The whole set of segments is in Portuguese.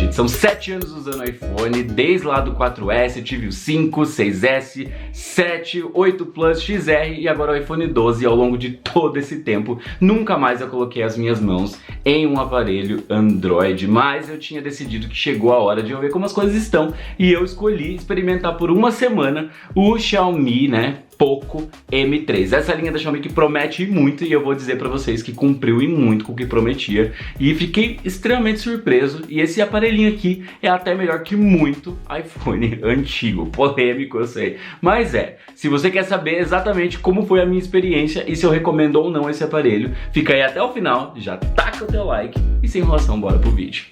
gente, são 7 anos usando iPhone, desde lá do 4S, eu tive o 5, 6S, 7, 8 Plus, XR e agora o iPhone 12. E ao longo de todo esse tempo, nunca mais eu coloquei as minhas mãos em um aparelho Android, mas eu tinha decidido que chegou a hora de eu ver como as coisas estão e eu escolhi experimentar por uma semana o Xiaomi, né, Poco M3. Essa linha da Xiaomi que promete muito e eu vou dizer pra vocês que cumpriu e muito com o que prometia e fiquei extremamente surpreso. E esse aparelhinho aqui é até melhor que muito iPhone antigo, polêmico eu sei, mas se você quer saber exatamente como foi a minha experiência e se eu recomendo ou não esse aparelho, fica aí até o final, já taca o teu like e sem enrolação, bora pro vídeo.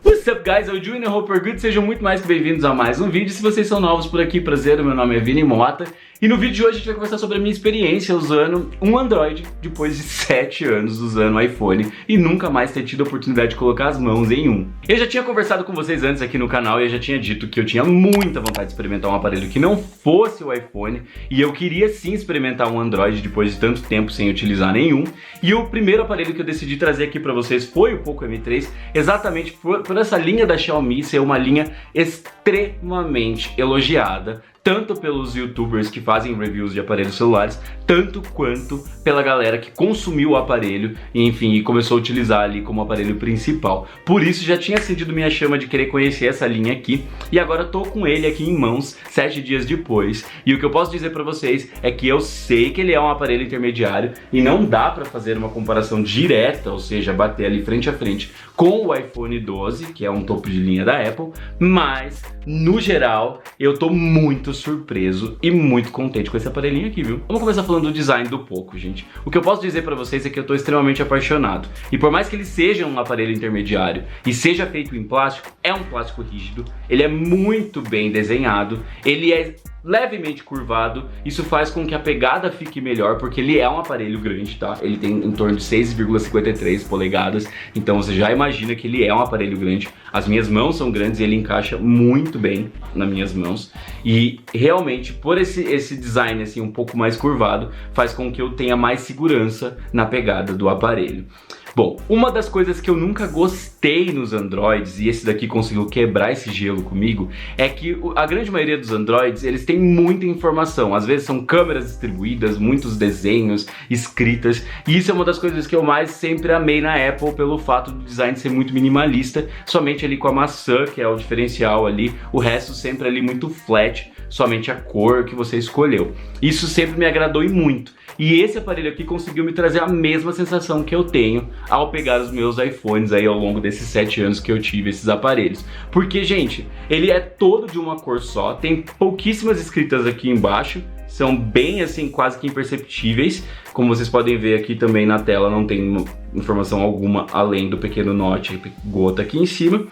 What's up, guys? Eu Junior, hope you're good. Sejam muito mais que bem-vindos a mais um vídeo. Se vocês são novos por aqui, prazer, meu nome é Vini Mota. E no vídeo de hoje a gente vai conversar sobre a minha experiência usando um Android depois de 7 anos usando o iPhone e nunca mais ter tido a oportunidade de colocar as mãos em um. Eu já tinha conversado com vocês antes aqui no canal e eu já tinha dito que eu tinha muita vontade de experimentar um aparelho que não fosse o iPhone e eu queria sim experimentar um Android depois de tanto tempo sem utilizar nenhum. E o primeiro aparelho que eu decidi trazer aqui pra vocês foi o Poco M3, exatamente por essa linha da Xiaomi ser uma linha extremamente elogiada, tanto pelos youtubers que fazem reviews de aparelhos celulares, tanto quanto pela galera que consumiu o aparelho e, enfim, e começou a utilizar ali como aparelho principal. Por isso já tinha acendido minha chama de querer conhecer essa linha aqui e agora tô com ele aqui em mãos 7 dias depois. E o que eu posso dizer pra vocês é que eu sei que ele é um aparelho intermediário e não dá pra fazer uma comparação direta, ou seja, bater ali frente a frente com o iPhone 12, que é um topo de linha da Apple, mas no geral eu tô muito surpreso e muito contente com esse aparelhinho aqui, viu? Vamos começar falando do design do Poco, gente. O que eu posso dizer pra vocês é que eu tô extremamente apaixonado. E por mais que ele seja um aparelho intermediário e seja feito em plástico, é um plástico rígido, ele é muito bem desenhado, ele é levemente curvado, isso faz com que a pegada fique melhor, porque ele é um aparelho grande, tá? Ele tem em torno de 6,53 polegadas, então você já imagina que ele é um aparelho grande. As minhas mãos são grandes e ele encaixa muito bem nas minhas mãos. E realmente, por esse design assim um pouco mais curvado, faz com que eu tenha mais segurança na pegada do aparelho. Bom, uma das coisas que eu nunca gostei nos Androids, e esse daqui conseguiu quebrar esse gelo comigo, é que a grande maioria dos Androids, eles têm muita informação. Às vezes são câmeras distribuídas, muitos desenhos, escritas, e isso é uma das coisas que eu mais sempre amei na Apple, pelo fato do design ser muito minimalista, somente ali com a maçã, que é o diferencial ali, o resto sempre ali muito flat, somente a cor que você escolheu. Isso sempre me agradou e muito. E esse aparelho aqui conseguiu me trazer a mesma sensação que eu tenho ao pegar os meus iPhones aí ao longo desses 7 anos que eu tive esses aparelhos. Porque, gente, ele é todo de uma cor só, tem pouquíssimas escritas aqui embaixo, são bem assim, quase que imperceptíveis. Como vocês podem ver aqui também na tela, não tem informação alguma além do pequeno note, gota aqui em cima.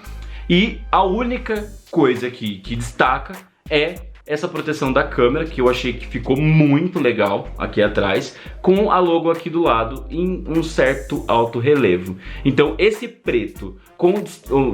E a única coisa aqui que destaca é essa proteção da câmera, que eu achei que ficou muito legal aqui atrás, com a logo aqui do lado em um certo alto relevo. Então esse preto,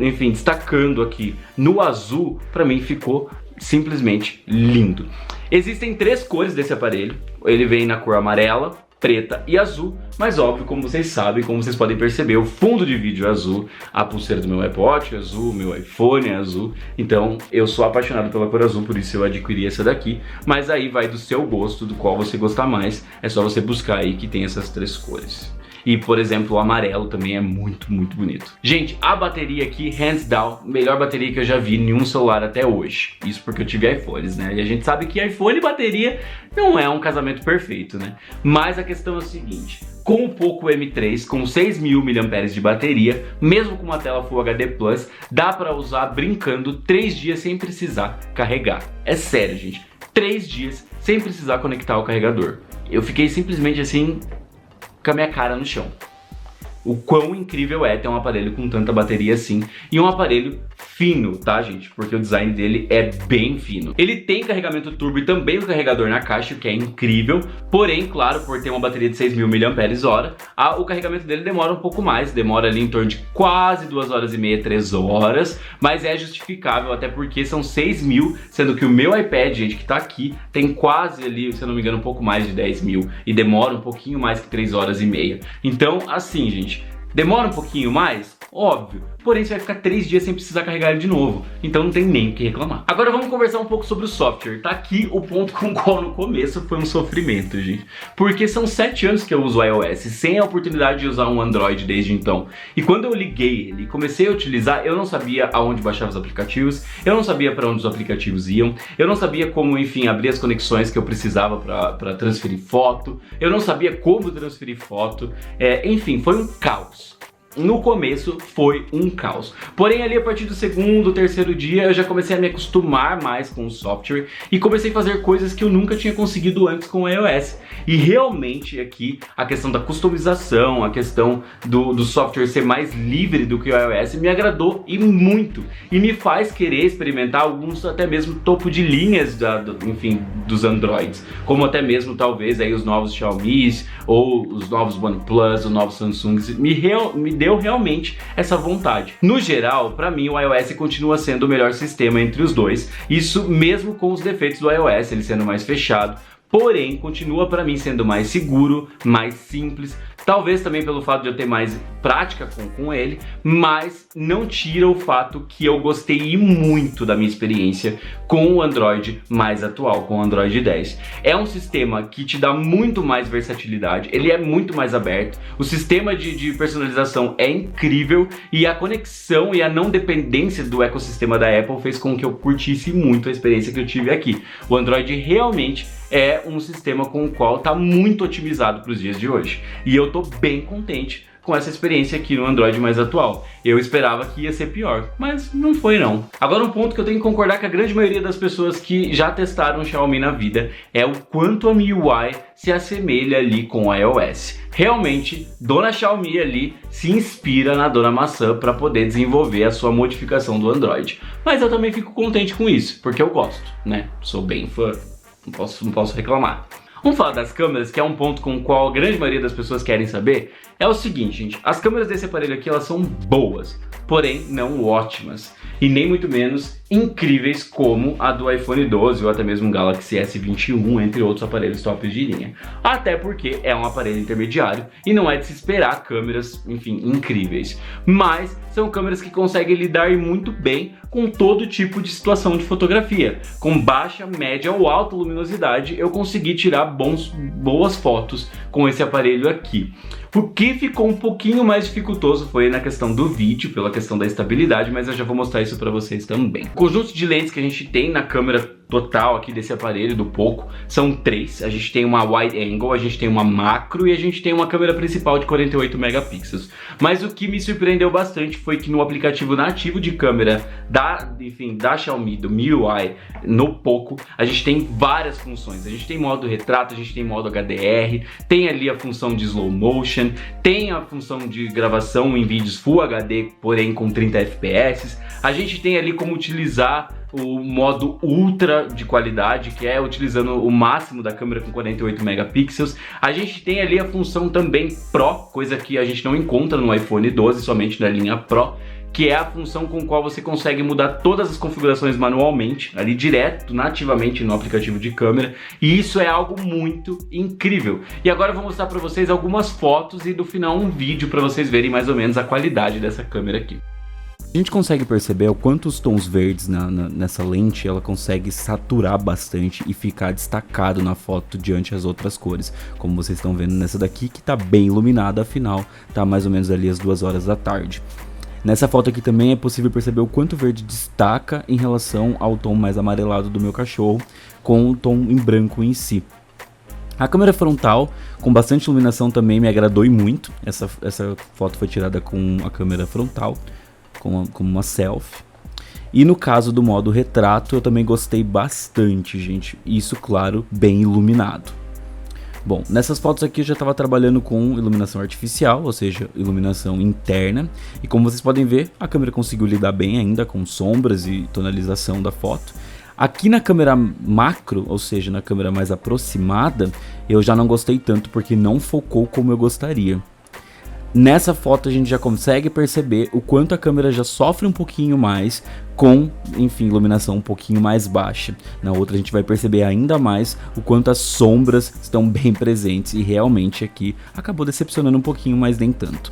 enfim, destacando aqui no azul, pra mim ficou simplesmente lindo. Existem 3 cores desse aparelho, ele vem na cor amarela, preta e azul, mas óbvio, como vocês sabem, como vocês podem perceber, o fundo de vídeo é azul, a pulseira do meu Apple Watch é azul, meu iPhone é azul, então eu sou apaixonado pela cor azul, por isso eu adquiri essa daqui, mas aí vai do seu gosto, do qual você gostar mais, é só você buscar aí que tem essas 3 cores. E, por exemplo, o amarelo também é muito, muito bonito. Gente, a bateria aqui, hands down, melhor bateria que eu já vi em um celular até hoje. Isso porque eu tive iPhones, né? E a gente sabe que iPhone e bateria não é um casamento perfeito, né? Mas a questão é o seguinte: com o Poco M3, com 6.000 mAh de bateria, mesmo com uma tela Full HD+, dá pra usar brincando 3 dias sem precisar carregar. É sério, gente. 3 dias sem precisar conectar o carregador. Eu fiquei simplesmente assim, com a minha cara no chão. O quão incrível é ter um aparelho com tanta bateria assim e um aparelho fino, tá, gente? Porque o design dele é bem fino. Ele tem carregamento turbo e também o carregador na caixa, o que é incrível. Porém, claro, por ter uma bateria de 6.000 mAh, o carregamento dele demora um pouco mais. Demora ali em torno de quase 2 horas e meia, 3 horas. Mas é justificável, até porque são 6.000, sendo que o meu iPad, gente, que tá aqui, tem quase ali, se eu não me engano, um pouco mais de 10.000. E demora um pouquinho mais que 3 horas e meia. Então, assim, gente, demora um pouquinho mais? Óbvio. Porém, você vai ficar 3 dias sem precisar carregar ele de novo. Então não tem nem o que reclamar. Agora vamos conversar um pouco sobre o software. Tá aqui o ponto com o qual no começo foi um sofrimento, gente. Porque são 7 anos que eu uso o iOS, sem a oportunidade de usar um Android desde então. E quando eu liguei ele e comecei a utilizar, eu não sabia aonde baixar os aplicativos, eu não sabia para onde os aplicativos iam, eu não sabia como, enfim, abrir as conexões que eu precisava para transferir foto, eu não sabia como transferir foto, enfim, foi um caos. No começo foi um caos. Porém, ali a partir do segundo, terceiro dia, eu já comecei a me acostumar mais com o software e comecei a fazer coisas que eu nunca tinha conseguido antes com o iOS. E realmente aqui a questão da customização, a questão do software ser mais livre do que o iOS me agradou e muito. E me faz querer experimentar alguns até mesmo topo de linhas enfim, dos Androids. Como até mesmo talvez aí os novos Xiaomi ou os novos OnePlus, os novos Samsung. Me deu realmente essa vontade. No geral, para mim o iOS continua sendo o melhor sistema entre os dois. Isso mesmo com os defeitos do iOS, ele sendo mais fechado. Porém, continua para mim sendo mais seguro, mais simples, talvez também pelo fato de eu ter mais prática com ele, mas não tira o fato que eu gostei muito da minha experiência com o Android mais atual, com o Android 10. É um sistema que te dá muito mais versatilidade, ele é muito mais aberto, o sistema de personalização é incrível e a conexão e a não dependência do ecossistema da Apple fez com que eu curtisse muito a experiência que eu tive aqui. O Android realmente é um sistema com o qual está muito otimizado para os dias de hoje. E eu tô bem contente com essa experiência aqui no Android mais atual. Eu esperava que ia ser pior, mas não foi não. Agora um ponto que eu tenho que concordar com a grande maioria das pessoas que já testaram o Xiaomi na vida é o quanto a MIUI se assemelha ali com o iOS. Realmente, dona Xiaomi ali se inspira na dona maçã para poder desenvolver a sua modificação do Android. Mas eu também fico contente com isso, porque eu gosto, né? Sou bem fã. Não posso reclamar. Vamos falar das câmeras, que é um ponto com o qual a grande maioria das pessoas querem saber. É o seguinte, gente, as câmeras desse aparelho aqui, elas são boas, porém não ótimas. E nem muito menos incríveis como a do iPhone 12 ou até mesmo o Galaxy S21, entre outros aparelhos tops de linha. Até porque é um aparelho intermediário e não é de se esperar câmeras, enfim, incríveis. Mas são câmeras que conseguem lidar muito bem com todo tipo de situação de fotografia. Com baixa, média ou alta luminosidade, eu consegui tirar boas fotos com esse aparelho aqui. O que ficou um pouquinho mais dificultoso foi na questão do vídeo, pela questão da estabilidade, mas eu já vou mostrar isso para vocês também. O conjunto de lentes que a gente tem na câmera total aqui desse aparelho, do Poco, são 3. A gente tem uma wide angle, a gente tem uma macro e a gente tem uma câmera principal de 48 megapixels. Mas o que me surpreendeu bastante foi que no aplicativo nativo de câmera da Xiaomi, do MIUI, no Poco, a gente tem várias funções. A gente tem modo retrato, a gente tem modo HDR, tem ali a função de slow motion, tem a função de gravação em vídeos Full HD, porém com 30 FPS. A gente tem ali como utilizar o modo ultra de qualidade, que é utilizando o máximo da câmera com 48 megapixels. A gente tem ali a função também Pro, coisa que a gente não encontra no iPhone 12, somente na linha Pro, que é a função com a qual você consegue mudar todas as configurações manualmente, ali direto, nativamente no aplicativo de câmera, e isso é algo muito incrível. E agora eu vou mostrar para vocês algumas fotos e no final um vídeo para vocês verem mais ou menos a qualidade dessa câmera aqui. A gente consegue perceber o quanto os tons verdes nessa lente ela consegue saturar bastante e ficar destacado na foto diante das outras cores, como vocês estão vendo nessa daqui que está bem iluminada, afinal tá mais ou menos ali às 2 horas da tarde. Nessa foto aqui também é possível perceber o quanto o verde destaca em relação ao tom mais amarelado do meu cachorro, com o tom em branco em si. A câmera frontal, com bastante iluminação, também me agradou e muito. Essa foto foi tirada com a câmera frontal, como uma selfie. E no caso do modo retrato, eu também gostei bastante, gente. Isso, claro, bem iluminado. Bom, nessas fotos aqui eu já estava trabalhando com iluminação artificial, ou seja, iluminação interna. E como vocês podem ver, a câmera conseguiu lidar bem ainda com sombras e tonalização da foto. Aqui na câmera macro, ou seja, na câmera mais aproximada, eu já não gostei tanto porque não focou como eu gostaria. Nessa foto a gente já consegue perceber o quanto a câmera já sofre um pouquinho mais com, enfim, iluminação um pouquinho mais baixa. Na outra a gente vai perceber ainda mais o quanto as sombras estão bem presentes e realmente aqui acabou decepcionando um pouquinho, mas nem tanto.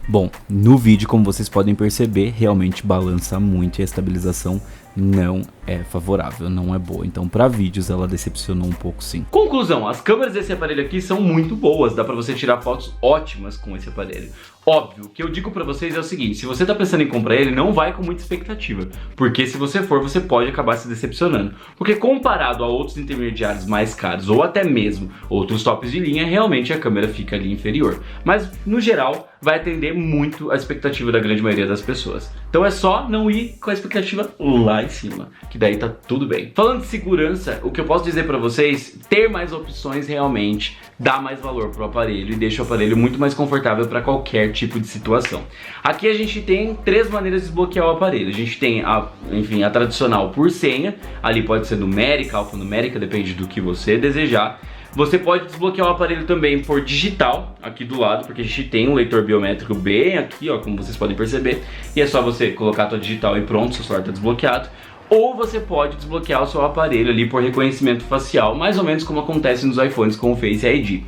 Bom, no vídeo, como vocês podem perceber, realmente balança muito e a estabilização não é favorável, não é boa. Então, para vídeos, ela decepcionou um pouco, sim. Conclusão, as câmeras desse aparelho aqui são muito boas, dá pra você tirar fotos ótimas com esse aparelho. Óbvio, o que eu digo pra vocês é o seguinte, se você tá pensando em comprar ele, não vai com muita expectativa, porque se você for, você pode acabar se decepcionando. Porque comparado a outros intermediários mais caros, ou até mesmo outros tops de linha, realmente a câmera fica ali inferior. Mas, no geral, vai atender muito a expectativa da grande maioria das pessoas. Então é só não ir com a expectativa lá em cima, que daí tá tudo bem. Falando de segurança, o que eu posso dizer pra vocês, ter mais opções realmente dá mais valor pro aparelho e deixa o aparelho muito mais confortável para qualquer tipo de situação. Aqui a gente tem 3 maneiras de desbloquear o aparelho. A gente tem a tradicional por senha, ali pode ser numérica, alfanumérica, depende do que você desejar. Você pode desbloquear o aparelho também por digital, aqui do lado, porque a gente tem um leitor biométrico bem aqui, ó, como vocês podem perceber. E é só você colocar a tua digital e pronto, seu celular está desbloqueado. Ou você pode desbloquear o seu aparelho ali por reconhecimento facial, mais ou menos como acontece nos iPhones com o Face ID.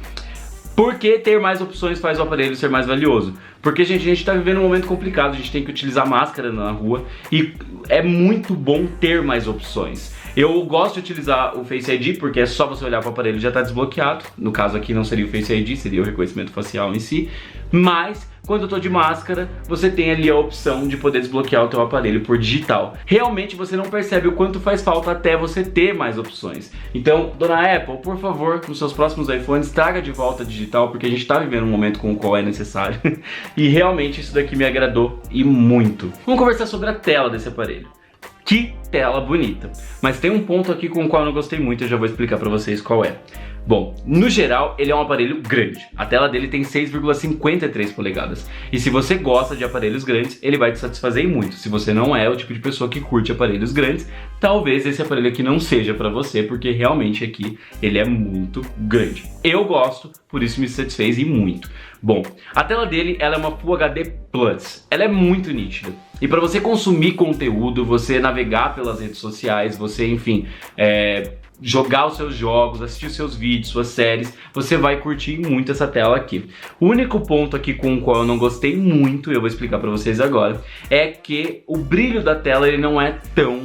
Por que ter mais opções faz o aparelho ser mais valioso? Porque, gente, a gente tá vivendo um momento complicado, a gente tem que utilizar máscara na rua e é muito bom ter mais opções. Eu gosto de utilizar o Face ID porque é só você olhar para o aparelho e já está desbloqueado. No caso aqui não seria o Face ID, seria o reconhecimento facial em si. Mas quando eu estou de máscara, você tem ali a opção de poder desbloquear o teu aparelho por digital. Realmente você não percebe o quanto faz falta até você ter mais opções. Então, dona Apple, por favor, nos seus próximos iPhones, traga de volta digital, porque a gente está vivendo um momento com o qual é necessário. E realmente isso daqui me agradou e muito. Vamos conversar sobre a tela desse aparelho. Que tela bonita! Mas tem um ponto aqui com o qual eu não gostei muito, eu já vou explicar pra vocês qual é. Bom, no geral, ele é um aparelho grande. A tela dele tem 6,53 polegadas. E se você gosta de aparelhos grandes, ele vai te satisfazer muito. Se você não é o tipo de pessoa que curte aparelhos grandes, talvez esse aparelho aqui não seja pra você, porque realmente aqui ele é muito grande. Eu gosto, por isso me satisfez e muito. Bom, a tela dele ela é uma Full HD Plus. Ela é muito nítida. E para você consumir conteúdo, você navegar pelas redes sociais, você, enfim, jogar os seus jogos, assistir os seus vídeos, suas séries, você vai curtir muito essa tela aqui. O único ponto aqui com o qual eu não gostei muito, eu vou explicar para vocês agora, é que o brilho da tela ele não é tão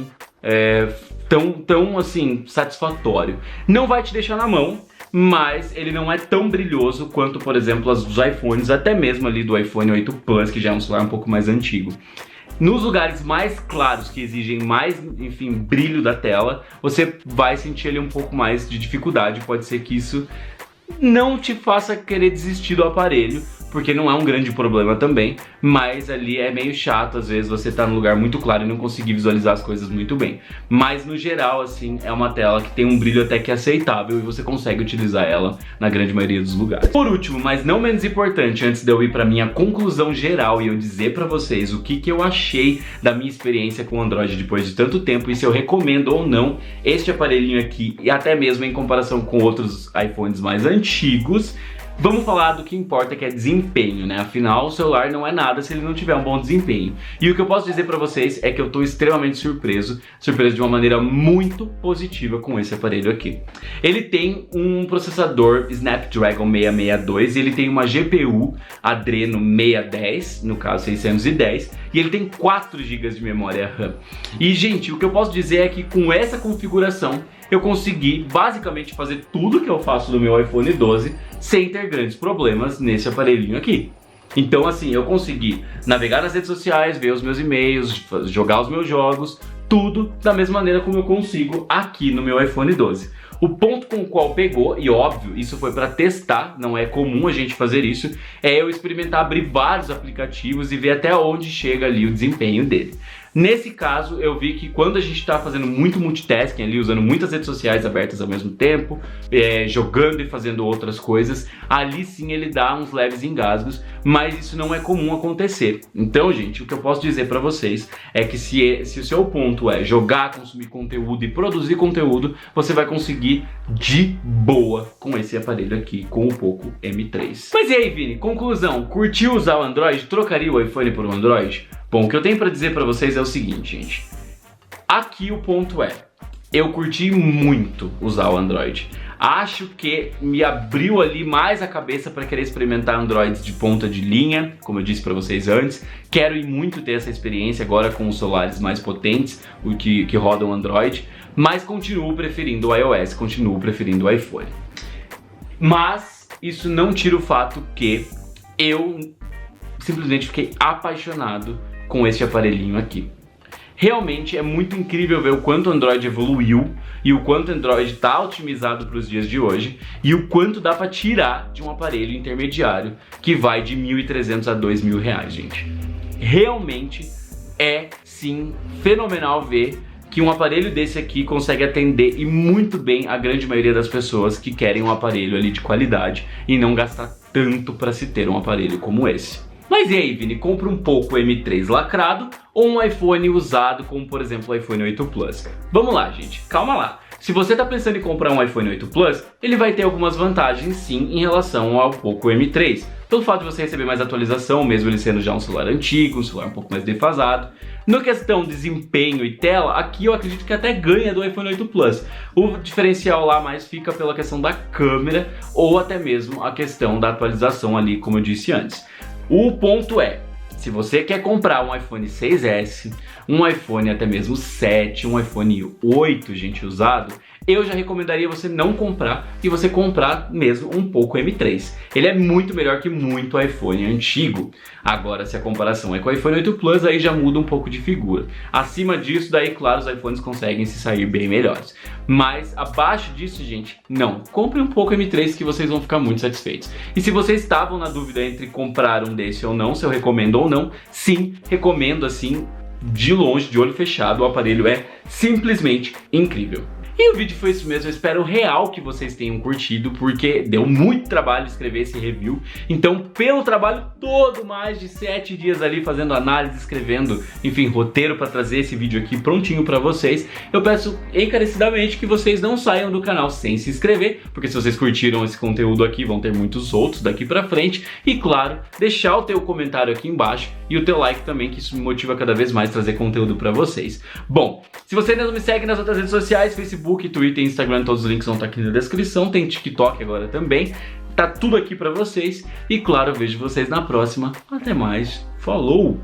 assim, satisfatório. Não vai te deixar na mão, mas ele não é tão brilhoso quanto, por exemplo, as dos iPhones, até mesmo ali do iPhone 8 Plus, que já é um celular um pouco mais antigo. Nos lugares mais claros, que exigem mais, enfim, brilho da tela, você vai sentir ali um pouco mais de dificuldade. Pode ser que isso não te faça querer desistir do aparelho, porque não é um grande problema também, mas ali é meio chato, às vezes você tá num lugar muito claro e não conseguir visualizar as coisas muito bem. Mas no geral, assim, é uma tela que tem um brilho até que aceitável e você consegue utilizar ela na grande maioria dos lugares. Por último, mas não menos importante, antes de eu ir pra minha conclusão geral e eu dizer pra vocês o que eu achei da minha experiência com o Android depois de tanto tempo e se eu recomendo ou não este aparelhinho aqui, e até mesmo em comparação com outros iPhones mais antigos, vamos falar do que importa, que é desempenho, né? Afinal, o celular não é nada se ele não tiver um bom desempenho. E o que eu posso dizer pra vocês é que eu tô extremamente surpreso de uma maneira muito positiva com esse aparelho aqui. Ele tem um processador Snapdragon 662 e ele tem uma GPU Adreno 610, no caso 610, e ele tem 4 GB de memória RAM. E, gente, o que eu posso dizer é que com essa configuração eu consegui basicamente fazer tudo que eu faço no meu iPhone 12 sem ter grandes problemas nesse aparelhinho aqui. Então, assim, eu consegui navegar nas redes sociais, ver os meus e-mails, jogar os meus jogos, tudo da mesma maneira como eu consigo aqui no meu iPhone 12. O ponto com o qual pegou, e óbvio, isso foi para testar, não é comum a gente fazer isso, é eu experimentar abrir vários aplicativos e ver até onde chega ali o desempenho dele. Nesse caso, eu vi que quando a gente está fazendo muito multitasking ali, usando muitas redes sociais abertas ao mesmo tempo, jogando e fazendo outras coisas, ali sim ele dá uns leves engasgos, mas isso não é comum acontecer. Então, gente, o que eu posso dizer para vocês é que se o seu ponto é jogar, consumir conteúdo e produzir conteúdo, você vai conseguir de boa com esse aparelho aqui, com o Poco M3. Mas e aí, Vini, conclusão, curtiu usar o Android? Trocaria o iPhone por um Android? Bom, o que eu tenho para dizer para vocês é o seguinte, gente. Aqui o ponto é, eu curti muito usar o Android. Acho que me abriu ali mais a cabeça para querer experimentar Androids de ponta de linha, como eu disse para vocês antes. Quero ir muito ter essa experiência agora com os celulares mais potentes, o que rodam Android, mas continuo preferindo o iOS, continuo preferindo o iPhone. Mas isso não tira o fato que eu simplesmente fiquei apaixonado com este aparelhinho aqui. Realmente é muito incrível ver o quanto o Android evoluiu e o quanto o Android está otimizado para os dias de hoje e o quanto dá para tirar de um aparelho intermediário que vai de R$ 1.300 a R$ 2.000, gente. Realmente é sim fenomenal ver que um aparelho desse aqui consegue atender e muito bem a grande maioria das pessoas que querem um aparelho ali de qualidade e não gastar tanto para se ter um aparelho como esse. Mas e aí, Vini, compra um Poco M3 lacrado ou um iPhone usado, como por exemplo o iPhone 8 Plus? Vamos lá, gente, calma lá. Se você está pensando em comprar um iPhone 8 Plus, ele vai ter algumas vantagens sim em relação ao Poco M3. Pelo fato de você receber mais atualização, mesmo ele sendo já um celular antigo, um celular um pouco mais defasado. Na questão de desempenho e tela, aqui eu acredito que até ganha do iPhone 8 Plus. O diferencial lá mais fica pela questão da câmera ou até mesmo a questão da atualização ali, como eu disse antes. O ponto é, se você quer comprar um iPhone 6S, um iPhone até mesmo 7, um iPhone 8, gente, usado, eu já recomendaria você não comprar e você comprar mesmo um Poco M3. Ele é muito melhor que muito iPhone antigo. Agora, se a comparação é com o iPhone 8 Plus, aí já muda um pouco de figura. Acima disso, daí, claro, os iPhones conseguem se sair bem melhores. Mas abaixo disso, gente, não. Compre um Poco M3 que vocês vão ficar muito satisfeitos. E se vocês estavam na dúvida entre comprar um desse ou não, se eu recomendo ou não, sim, recomendo assim, de longe, de olho fechado, o aparelho é simplesmente incrível. E o vídeo foi isso mesmo, eu espero real que vocês tenham curtido, porque deu muito trabalho escrever esse review. Então, pelo trabalho todo, mais de 7 dias ali fazendo análise, escrevendo, enfim, roteiro para trazer esse vídeo aqui prontinho para vocês, eu peço encarecidamente que vocês não saiam do canal sem se inscrever, porque se vocês curtiram esse conteúdo aqui, vão ter muitos outros daqui para frente. E claro, deixar o teu comentário aqui embaixo e o teu like também, que isso me motiva cada vez mais a trazer conteúdo para vocês. Bom, se você ainda não me segue nas outras redes sociais, Facebook, Twitter, Instagram, todos os links vão estar aqui na descrição. Tem TikTok agora também. Tá tudo aqui pra vocês. E claro, eu vejo vocês na próxima. Até mais. Falou!